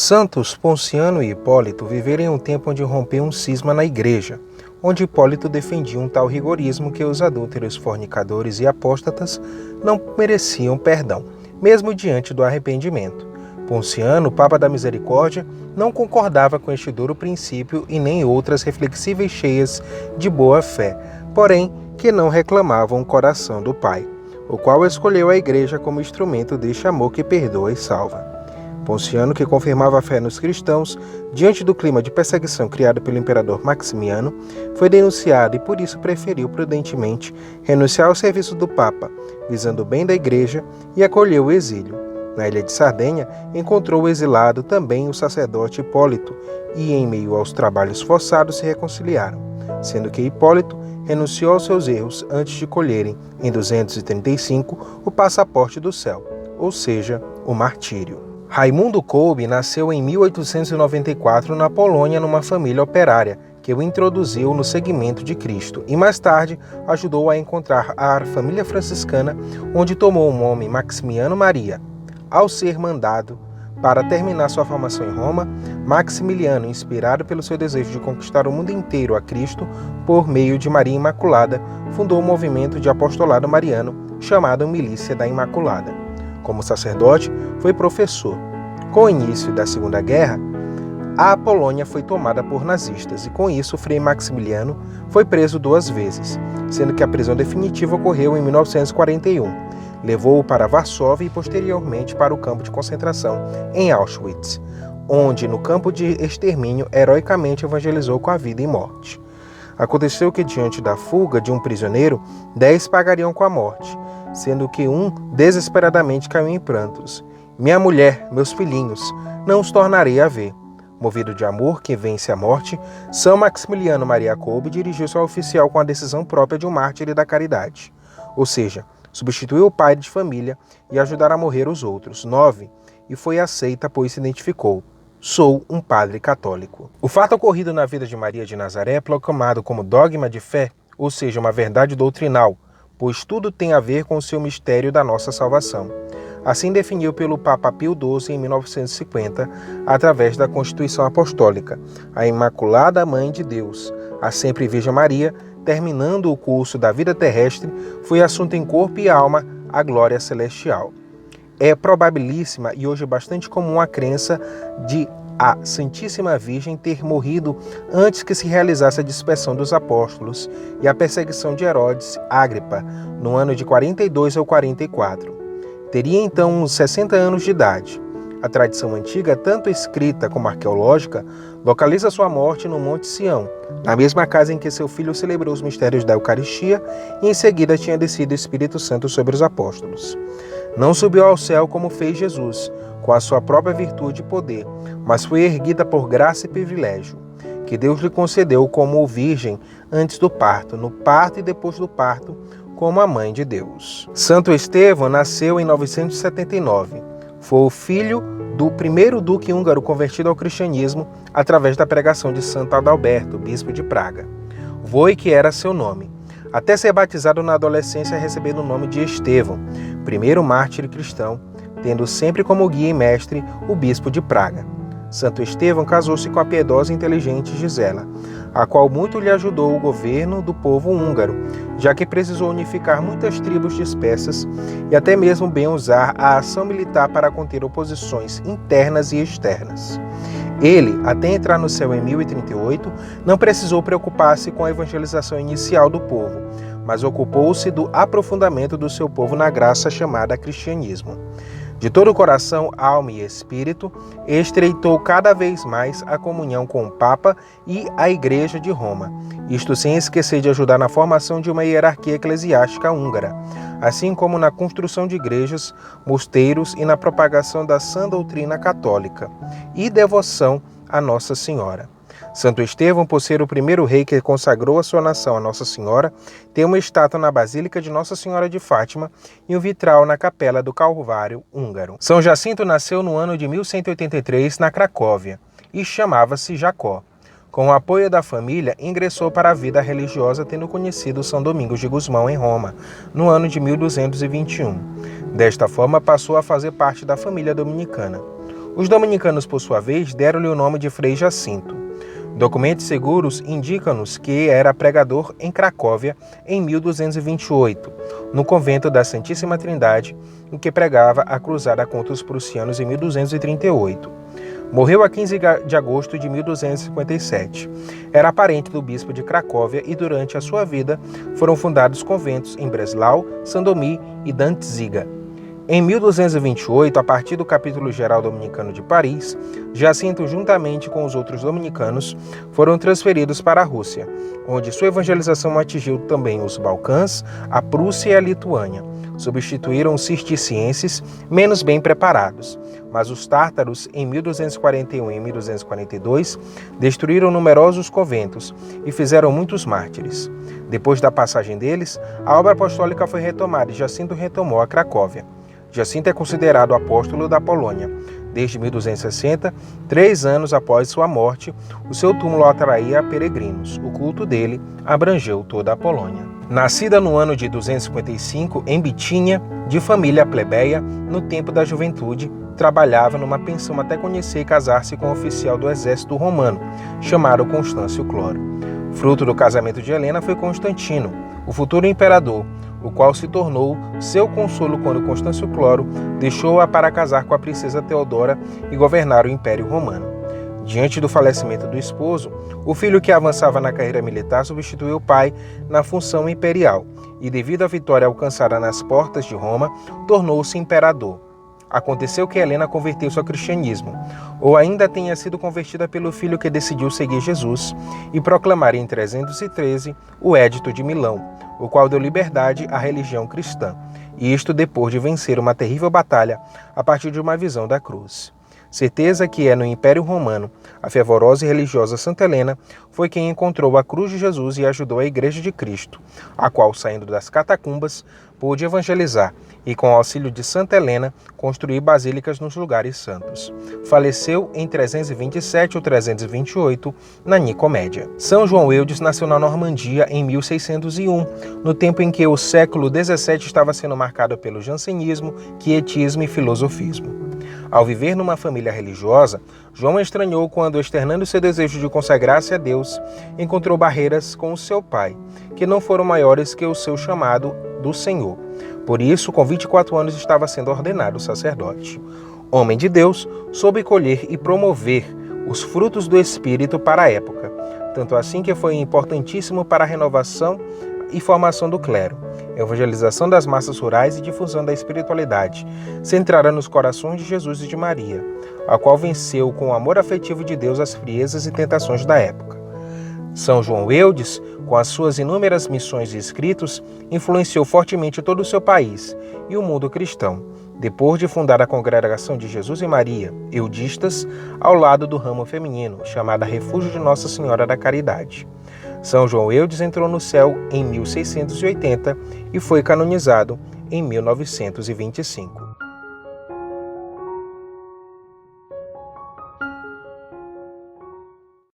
Santos Ponciano e Hipólito viveram em um tempo onde rompeu um cisma na igreja, onde Hipólito defendia um tal rigorismo que os adúlteros, fornicadores e apóstatas não mereciam perdão, mesmo diante do arrependimento. Ponciano, Papa da Misericórdia, não concordava com este duro princípio e nem outras reflexíveis cheias de boa fé, porém que não reclamavam o coração do Pai, o qual escolheu a igreja como instrumento deste amor que perdoa e salva. Ponciano, que confirmava a fé nos cristãos, diante do clima de perseguição criado pelo imperador Maximiano, foi denunciado e por isso preferiu prudentemente renunciar ao serviço do Papa, visando o bem da igreja, e acolheu o exílio. Na ilha de Sardenha, encontrou o exilado também o sacerdote Hipólito, e em meio aos trabalhos forçados se reconciliaram, sendo que Hipólito renunciou aos seus erros antes de colherem, em 235, o passaporte do céu, ou seja, o martírio. Raimundo Kolbe nasceu em 1894 na Polônia numa família operária, que o introduziu no seguimento de Cristo e mais tarde ajudou a encontrar a família franciscana, onde tomou o nome Maximiano Maria. Ao ser mandado para terminar sua formação em Roma, Maximiliano, inspirado pelo seu desejo de conquistar o mundo inteiro a Cristo por meio de Maria Imaculada, fundou um movimento de apostolado mariano chamado Milícia da Imaculada. Como sacerdote, foi professor. Com o início da Segunda Guerra, a Polônia foi tomada por nazistas e com isso Frei Maximiliano foi preso 2 vezes, sendo que a prisão definitiva ocorreu em 1941. Levou-o para Varsóvia e posteriormente para o campo de concentração em Auschwitz, onde no campo de extermínio heroicamente evangelizou com a vida e morte. Aconteceu que diante da fuga de um prisioneiro, 10 pagariam com a morte, sendo que um desesperadamente caiu em prantos. Minha mulher, meus filhinhos, não os tornarei a ver. Movido de amor que vence a morte, São Maximiliano Maria Kolbe dirigiu-se ao oficial com a decisão própria de um mártir da caridade, ou seja, substituiu o pai de família e ajudar a morrer os outros, 9, e foi aceita pois se identificou: sou um padre católico. O fato ocorrido na vida de Maria de Nazaré é proclamado como dogma de fé, ou seja, uma verdade doutrinal, pois tudo tem a ver com o seu mistério da nossa salvação. Assim definiu pelo Papa Pio XII em 1950, através da Constituição Apostólica, a Imaculada Mãe de Deus, a Sempre Virgem Maria, terminando o curso da vida terrestre, foi assunto em corpo e alma à glória celestial. É probabilíssima e hoje bastante comum a crença de a Santíssima Virgem ter morrido antes que se realizasse a dispersão dos apóstolos e a perseguição de Herodes Agripa, no ano de 42 ou 44. Teria então uns 60 anos de idade. A tradição antiga, tanto escrita como arqueológica, localiza sua morte no Monte Sião, na mesma casa em que seu filho celebrou os mistérios da Eucaristia e em seguida tinha descido o Espírito Santo sobre os apóstolos. Não subiu ao céu como fez Jesus, com a sua própria virtude e poder, mas foi erguida por graça e privilégio, que Deus lhe concedeu como virgem antes do parto, no parto e depois do parto, como a Mãe de Deus. Santo Estevão nasceu em 979. Foi o filho do primeiro duque húngaro convertido ao cristianismo através da pregação de Santo Adalberto, bispo de Praga. Wojciech era seu nome, até ser batizado na adolescência recebendo o nome de Estevão, primeiro mártir cristão, tendo sempre como guia e mestre o bispo de Praga. Santo Estevão casou-se com a piedosa e inteligente Gisela, a qual muito lhe ajudou o governo do povo húngaro, já que precisou unificar muitas tribos dispersas e até mesmo bem usar a ação militar para conter oposições internas e externas. Ele, até entrar no céu em 1038, não precisou preocupar-se com a evangelização inicial do povo, mas ocupou-se do aprofundamento do seu povo na graça chamada cristianismo. De todo o coração, alma e espírito, estreitou cada vez mais a comunhão com o Papa e a Igreja de Roma, isto sem esquecer de ajudar na formação de uma hierarquia eclesiástica húngara, assim como na construção de igrejas, mosteiros e na propagação da sã doutrina católica e devoção a Nossa Senhora. Santo Estevão, por ser o primeiro rei que consagrou a sua nação a Nossa Senhora, tem uma estátua na Basílica de Nossa Senhora de Fátima e um vitral na Capela do Calvário húngaro. São Jacinto nasceu no ano de 1183 na Cracóvia e chamava-se Jacó. Com o apoio da família, ingressou para a vida religiosa tendo conhecido São Domingos de Gusmão em Roma, no ano de 1221. Desta forma, passou a fazer parte da família dominicana. Os dominicanos, por sua vez, deram-lhe o nome de Frei Jacinto. Documentos seguros indicam-nos que era pregador em Cracóvia em 1228, no convento da Santíssima Trindade, em que pregava a cruzada contra os prussianos em 1238. Morreu a 15 de agosto de 1257. Era parente do bispo de Cracóvia e durante a sua vida foram fundados conventos em Breslau, Sandomir e Danziga. Em 1228, a partir do capítulo geral dominicano de Paris, Jacinto, juntamente com os outros dominicanos, foram transferidos para a Rússia, onde sua evangelização atingiu também os Balcãs, a Prússia e a Lituânia. Substituíram os cistercienses, menos bem preparados, mas os tártaros, em 1241 e 1242, destruíram numerosos conventos e fizeram muitos mártires. Depois da passagem deles, a obra apostólica foi retomada e Jacinto retomou a Cracóvia. Jacinto é considerado apóstolo da Polônia. Desde 1260, 3 anos após sua morte, o seu túmulo atraía peregrinos. O culto dele abrangeu toda a Polônia. Nascida no ano de 255, em Bitínia, de família plebeia, no tempo da juventude, trabalhava numa pensão até conhecer e casar-se com um oficial do exército romano, chamado Constâncio Cloro. Fruto do casamento de Helena foi Constantino, o futuro imperador, o qual se tornou seu consolo quando Constâncio Cloro deixou-a para casar com a princesa Teodora e governar o Império Romano. Diante do falecimento do esposo, o filho que avançava na carreira militar substituiu o pai na função imperial e, devido à vitória alcançada nas portas de Roma, tornou-se imperador. Aconteceu que Helena converteu-se ao cristianismo, ou ainda tenha sido convertida pelo filho que decidiu seguir Jesus e proclamar em 313 o Édito de Milão, o qual deu liberdade à religião cristã, e isto depois de vencer uma terrível batalha a partir de uma visão da cruz. Certeza que é no Império Romano, a fervorosa e religiosa Santa Helena foi quem encontrou a cruz de Jesus e ajudou a Igreja de Cristo, a qual, saindo das catacumbas, pôde evangelizar e, com o auxílio de Santa Helena, construir basílicas nos lugares santos. Faleceu em 327 ou 328, na Nicomédia. São João Eudes nasceu na Normandia em 1601, no tempo em que o século XVII estava sendo marcado pelo jansenismo, quietismo e filosofismo. Ao viver numa família religiosa, João estranhou quando, externando seu desejo de consagrar-se a Deus, encontrou barreiras com o seu pai, que não foram maiores que o seu chamado do Senhor. Por isso, com 24 anos, estava sendo ordenado sacerdote. Homem de Deus, soube colher e promover os frutos do Espírito para a época, tanto assim que foi importantíssimo para a renovação e formação do clero, evangelização das massas rurais e difusão da espiritualidade, centrada nos corações de Jesus e de Maria, a qual venceu com o amor afetivo de Deus as friezas e tentações da época. São João Eudes, com as suas inúmeras missões e escritos, influenciou fortemente todo o seu país e o mundo cristão, depois de fundar a Congregação de Jesus e Maria, Eudistas, ao lado do ramo feminino, chamada Refúgio de Nossa Senhora da Caridade. São João Eudes entrou no céu em 1680 e foi canonizado em 1925.